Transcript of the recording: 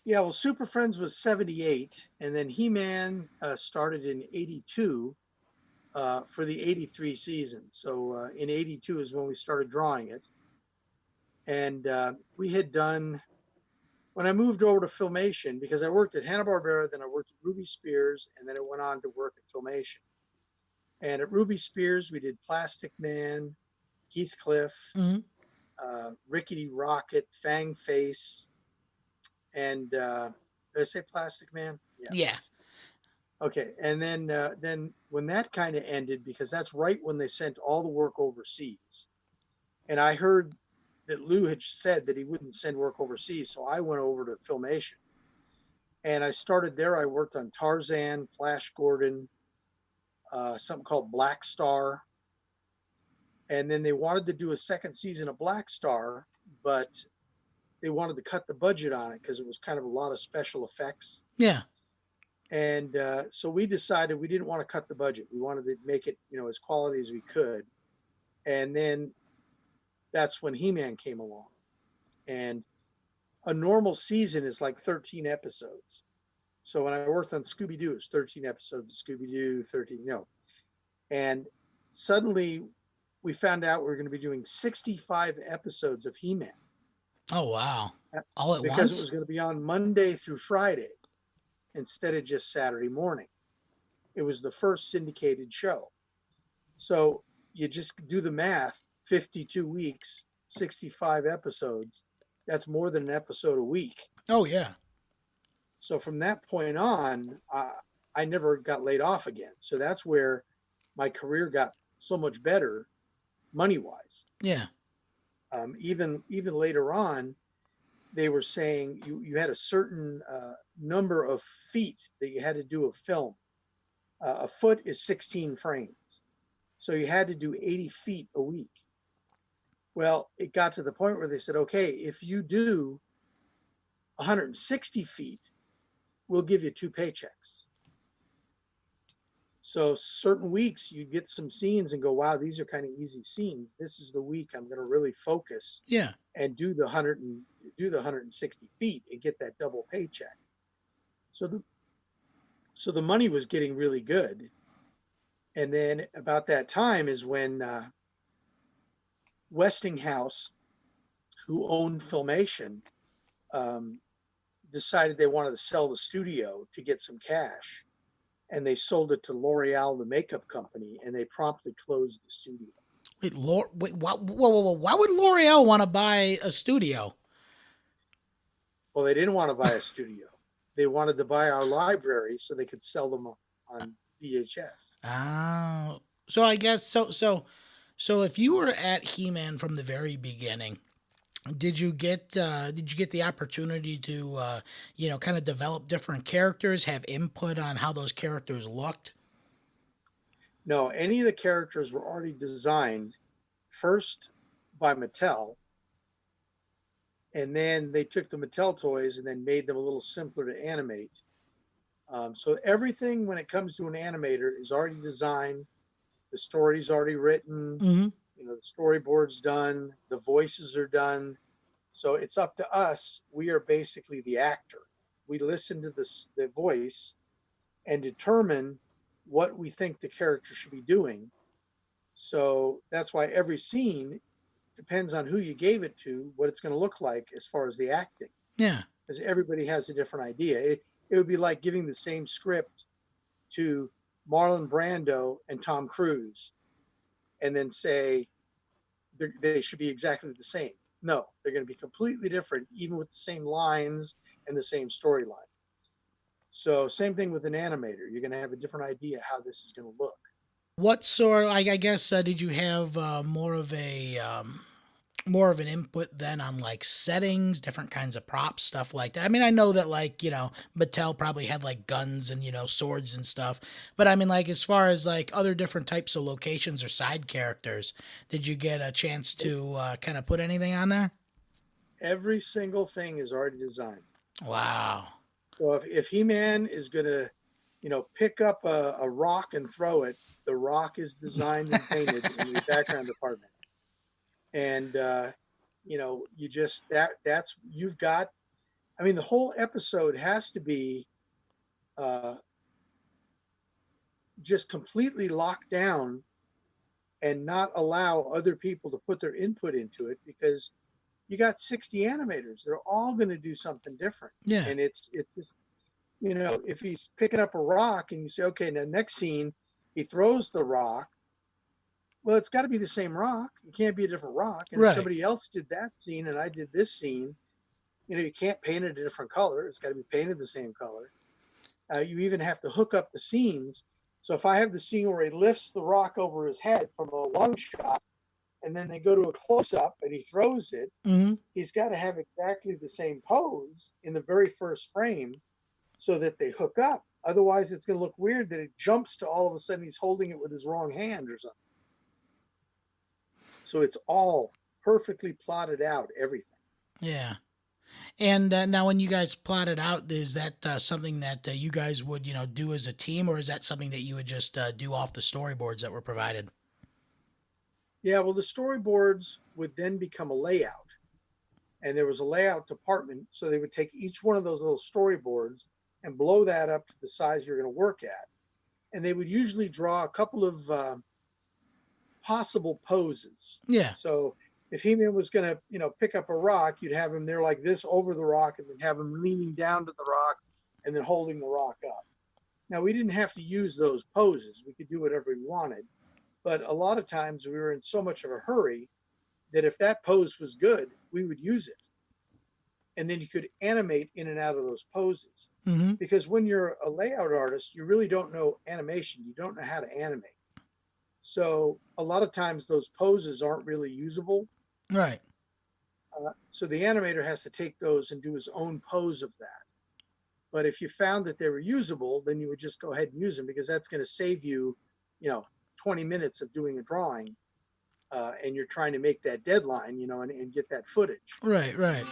Yeah, well, Super Friends was 78, and then He-Man started in 82 for the 83 season. So in 82 is when we started drawing it. And we had done, when I moved over to Filmation, because I worked at Hanna-Barbera, then I worked at Ruby Spears, and then I went on to work at Filmation. And at Ruby Spears, we did Plastic Man, Heathcliff, Hmm. Rickety Rocket, Fang Face, and did I say Plastic Man? Yeah, Yeah. Plastic. Okay, and then when that kind of ended, because that's right when they sent all the work overseas, and I heard that Lou had said that he wouldn't send work overseas, so I went over to Filmation, and I started there. I worked on Tarzan, Flash Gordon, something called Black Star, and then they wanted to do a second season of Black Star, but they wanted to cut the budget on it because it was kind of a lot of special effects. Yeah. And so we decided we didn't want to cut the budget. We wanted to make it, as quality as we could. And then that's when He-Man came along. And a normal season is like 13 episodes. So when I worked on Scooby Doo, it was 13 episodes of Scooby Doo, 13, And suddenly we found out we were going to be doing 65 episodes of He-Man Oh, wow. All at because it once? was going to be on Monday through Friday instead of just Saturday morning. It was the first syndicated show. So you just do the math, 52 weeks, 65 episodes. That's more than an episode a week. Oh, yeah. So from that point on, I never got laid off again. So that's where my career got so much better money wise. Yeah. Even later on, they were saying you had a certain number of feet that you had to do a film. A foot is 16 frames. So you had to do 80 feet a week. Well, it got to the point where they said, okay, if you do 160 feet, we'll give you two paychecks. So certain weeks you get some scenes and go, wow, these are kind of easy scenes. This is the week I'm going to really focus Yeah. and do the 160 feet and get that double paycheck. So the money was getting really good. And then about that time is when Westinghouse, who owned Filmation, um, decided they wanted to sell the studio to get some cash. And they sold it to L'Oreal, the makeup company, and they promptly closed the studio. Wait, why would L'Oreal want to buy a studio? Well, they didn't want to buy a studio. They wanted to buy our library so they could sell them on VHS. Oh, so I guess so. If you were at He-Man from the very beginning, did you get the opportunity to kind of develop different characters, have input on how those characters looked? No, any of the characters were already designed first by Mattel, and then they took the Mattel toys and then made them a little simpler to animate. So everything when it comes to an animator is already designed, the story's already written, Hmm. the storyboard's done, the voices are done. So it's up to us. We are basically the actor. We listen to the voice and determine what we think the character should be doing. So that's why every scene depends on who you gave it to, what it's going to look like as far as the acting, Yeah. because everybody has a different idea. It would be like giving the same script to Marlon Brando and Tom Cruise and then say they should be exactly the same. No, they're going to be completely different, even with the same lines and the same storyline. So, same thing with an animator. You're going to have a different idea how this is going to look. What sort? I guess did you have more of an input then on like settings, different kinds of props, stuff like that? I mean, I know that like Mattel probably had like guns and swords and stuff, but I mean like as far as like other different types of locations or side characters, did you get a chance to kind of put anything on there? Every single thing is already designed. Wow. So, if He Man is going to, pick up a rock and throw it, the rock is designed and painted in the background department. And, you just, that's, you've got I mean, the whole episode has to be uh, just completely locked down and not allow other people to put their input into it, because you got 60 animators. They're all going to do something different. Yeah. And it's just, if he's picking up a rock and you say, okay, now next scene, he throws the rock. Well, it's got to be the same rock. It can't be a different rock. And if Right. somebody else did that scene and I did this scene, you can't paint it a different color. It's got to be painted the same color. You even have to hook up the scenes. So if I have the scene where he lifts the rock over his head from a long shot, and then they go to a close up and he throws it, Hmm. he's got to have exactly the same pose in the very first frame so that they hook up. Otherwise, it's going to look weird that it jumps to all of a sudden he's holding it with his wrong hand or something. So it's all perfectly plotted out, everything. Yeah. And now, when you guys plot it out, is that something that you guys would, do as a team, or is that something that you would just do off the storyboards that were provided? Yeah, well, the storyboards would then become a layout. And there was a layout department. So they would take each one of those little storyboards and blow that up to the size you're going to work at. And they would usually draw a couple of possible poses. Yeah. So if He-Man was going to, pick up a rock, you'd have him there like this over the rock, and then have him leaning down to the rock and then holding the rock up. Now, we didn't have to use those poses. We could do whatever we wanted. But a lot of times we were in so much of a hurry that if that pose was good, we would use it. And then you could animate in and out of those poses. Hmm. Because when you're a layout artist, you really don't know animation. You don't know how to animate. So a lot of times those poses aren't really usable. Right. So the animator has to take those and do his own pose of that. But if you found that they were usable, then you would just go ahead and use them, because that's going to save you, 20 minutes of doing a drawing. And you're trying to make that deadline, and get that footage. Right. Right.